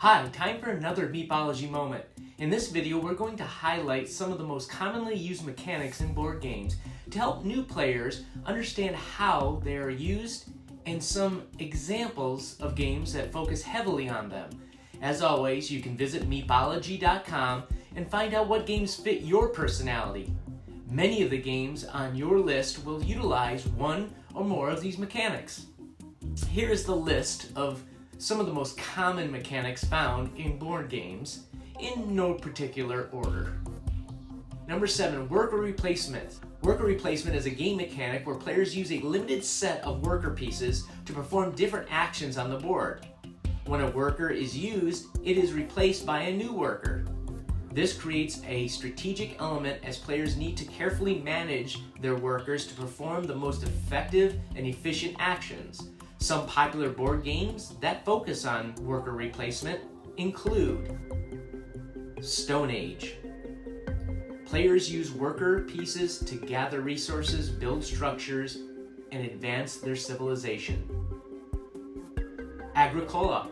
Hi, time for another Meepology moment. In this video, we're going to highlight some of the most commonly used mechanics in board games to help new players understand how they are used and some examples of games that focus heavily on them. As always, you can visit Meepology.com and find out what games fit your personality. Many of the games on your list will utilize one or more of these mechanics. Here is the list of some of the most common mechanics found in board games in no particular order. Number 7, worker replacement. Worker replacement is a game mechanic where players use a limited set of worker pieces to perform different actions on the board. When a worker is used, it is replaced by a new worker. This creates a strategic element as players need to carefully manage their workers to perform the most effective and efficient actions. Some popular board games that focus on worker replacement include Stone Age. Players use worker pieces to gather resources, build structures, and advance their civilization. Agricola.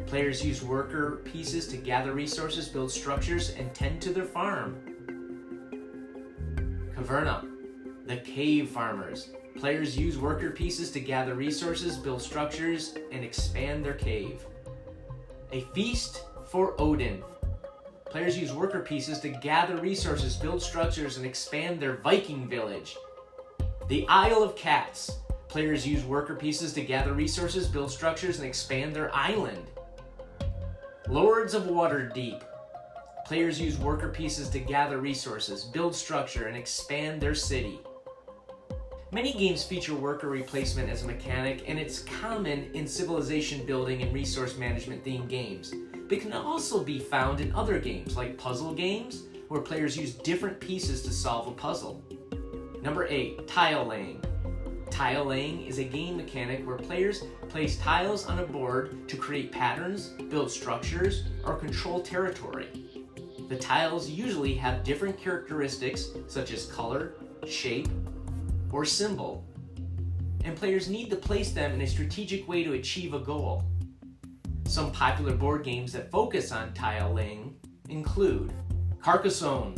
Players use worker pieces to gather resources, build structures, and tend to their farm. Caverna. The Cave Farmers. Players use worker pieces to gather resources, build structures, and expand their cave. A Feast for Odin. Players use worker pieces to gather resources, build structures, and expand their Viking village. The Isle of Cats. Players use worker pieces to gather resources, build structures, and expand their island. Lords of Waterdeep. Players use worker pieces to gather resources, build structure, and expand their city. Many games feature worker replacement as a mechanic, and it's common in civilization building and resource management themed games. But it can also be found in other games, like puzzle games, where players use different pieces to solve a puzzle. Number 8, tile laying. Tile laying is a game mechanic where players place tiles on a board to create patterns, build structures, or control territory. The tiles usually have different characteristics such as color, shape, or symbol, and players need to place them in a strategic way to achieve a goal. Some popular board games that focus on tile laying include Carcassonne.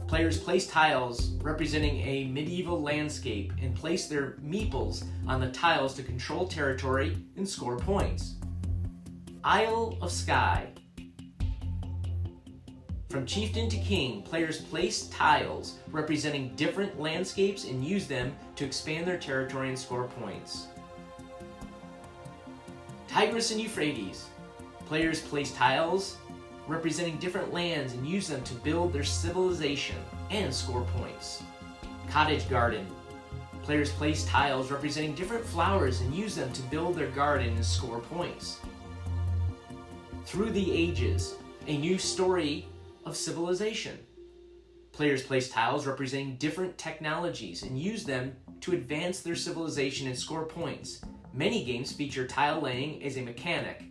Players place tiles representing a medieval landscape and place their meeples on the tiles to control territory and score points. Isle of Skye. From chieftain to king, players place tiles representing different landscapes and use them to expand their territory and score points. Tigris and Euphrates. Players place tiles representing different lands and use them to build their civilization and score points. Cottage Garden. Players place tiles representing different flowers and use them to build their garden and score points. Through the Ages, a new story of civilization. Players place tiles representing different technologies and use them to advance their civilization and score points. Many games feature tile laying as a mechanic,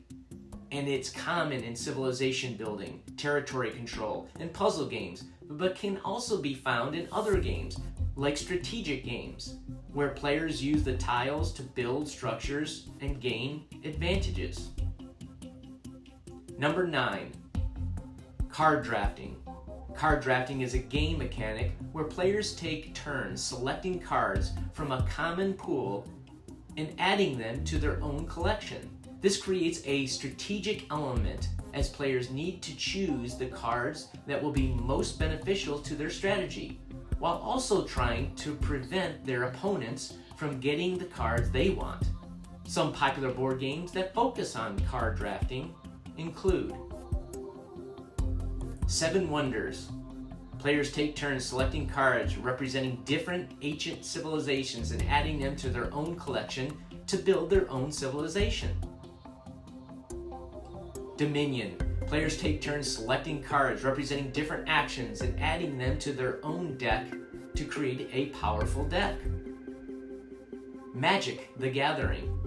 and it's common in civilization building, territory control, and puzzle games, but can also be found in other games, like strategic games, where players use the tiles to build structures and gain advantages. Number 9, card drafting. Card drafting is a game mechanic where players take turns selecting cards from a common pool and adding them to their own collection. This creates a strategic element as players need to choose the cards that will be most beneficial to their strategy, while also trying to prevent their opponents from getting the cards they want. Some popular board games that focus on card drafting include Seven Wonders. Players take turns selecting cards representing different ancient civilizations and adding them to their own collection to build their own civilization. Dominion. Players take turns selecting cards representing different actions and adding them to their own deck to create a powerful deck. Magic: The Gathering.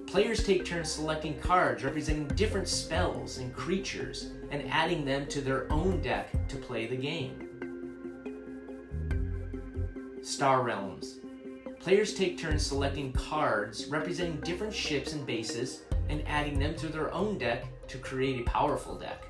Players take turns selecting cards representing different spells and creatures and adding them to their own deck to play the game. Star Realms. Players take turns selecting cards representing different ships and bases and adding them to their own deck to create a powerful deck.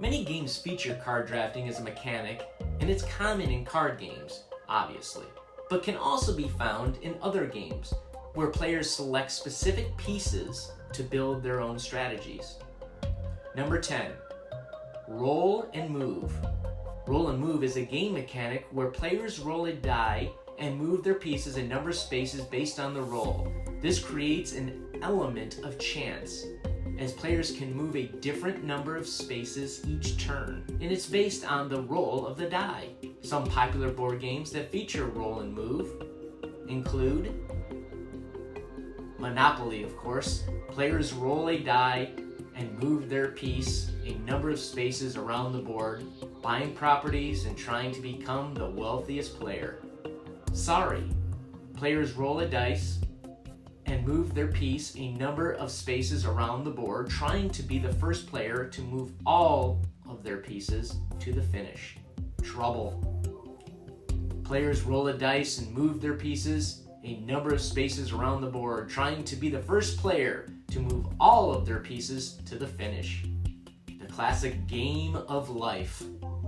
Many games feature card drafting as a mechanic, and it's common in card games, obviously, but can also be found in other games where players select specific pieces to build their own strategies. Number 10, roll and move. Roll and move is a game mechanic where players roll a die and move their pieces a number of spaces based on the roll. This creates an element of chance, as players can move a different number of spaces each turn, and it's based on the roll of the die. Some popular board games that feature roll and move include Meepology, of course. Players roll a die and move their piece a number of spaces around the board, buying properties and trying to become the wealthiest player. Sorry. Players roll a dice and move their piece a number of spaces around the board, trying to be the first player to move all of their pieces to the finish. Trouble. Players roll a dice and move their pieces a number of spaces around the board, trying to be the first player to move all of their pieces to the finish. The classic game of life.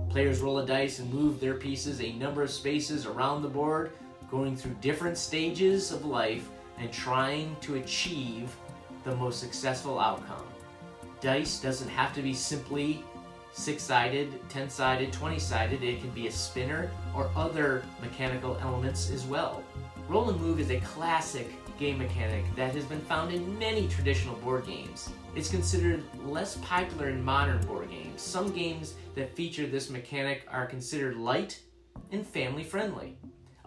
Players roll a dice and move their pieces a number of spaces around the board, going through different stages of life and trying to achieve the most successful outcome. Dice doesn't have to be simply 6-sided, 10-sided, 20-sided. It can be a spinner or other mechanical elements as well. Roll and move is a classic game mechanic that has been found in many traditional board games. It's considered less popular in modern board games. Some games that feature this mechanic are considered light and family friendly.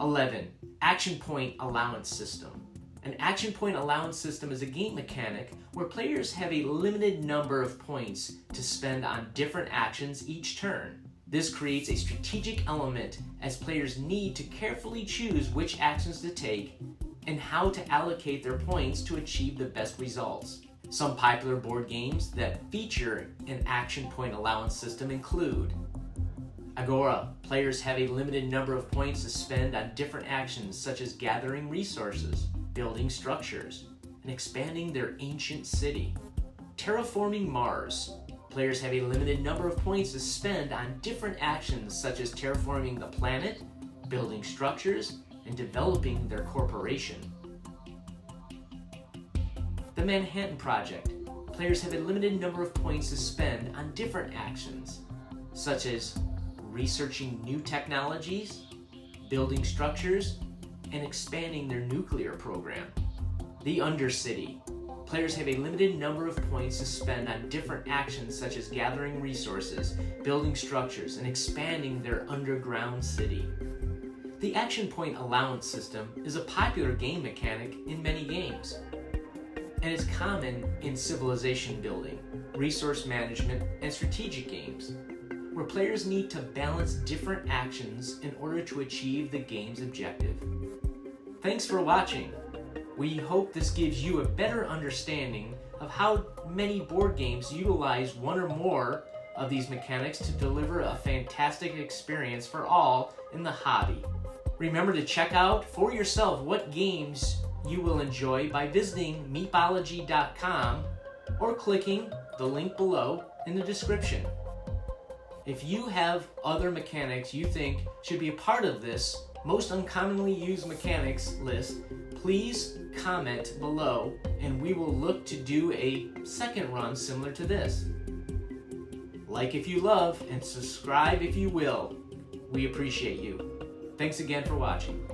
11. Action point allowance system. An action point allowance system is a game mechanic where players have a limited number of points to spend on different actions each turn. This creates a strategic element as players need to carefully choose which actions to take and how to allocate their points to achieve the best results. Some popular board games that feature an action point allowance system include Agora. Players have a limited number of points to spend on different actions such as gathering resources, building structures, and expanding their ancient city. Terraforming Mars. Players have a limited number of points to spend on different actions such as terraforming the planet, building structures, and developing their corporation. The Manhattan Project. Players have a limited number of points to spend on different actions, such as researching new technologies, building structures, and expanding their nuclear program. The Undercity. Players have a limited number of points to spend on different actions such as gathering resources, building structures, and expanding their underground city. The action point allowance system is a popular game mechanic in many games, and is common in civilization building, resource management, and strategic games, where players need to balance different actions in order to achieve the game's objective. Thanks for watching. We hope this gives you a better understanding of how many board games utilize one or more of these mechanics to deliver a fantastic experience for all in the hobby. Remember to check out for yourself what games you will enjoy by visiting Meepology.com or clicking the link below in the description. If you have other mechanics you think should be a part of this most uncommonly used mechanics list, please comment below and we will look to do a second run similar to this. Like if you love and subscribe if you will. We appreciate you. Thanks again for watching.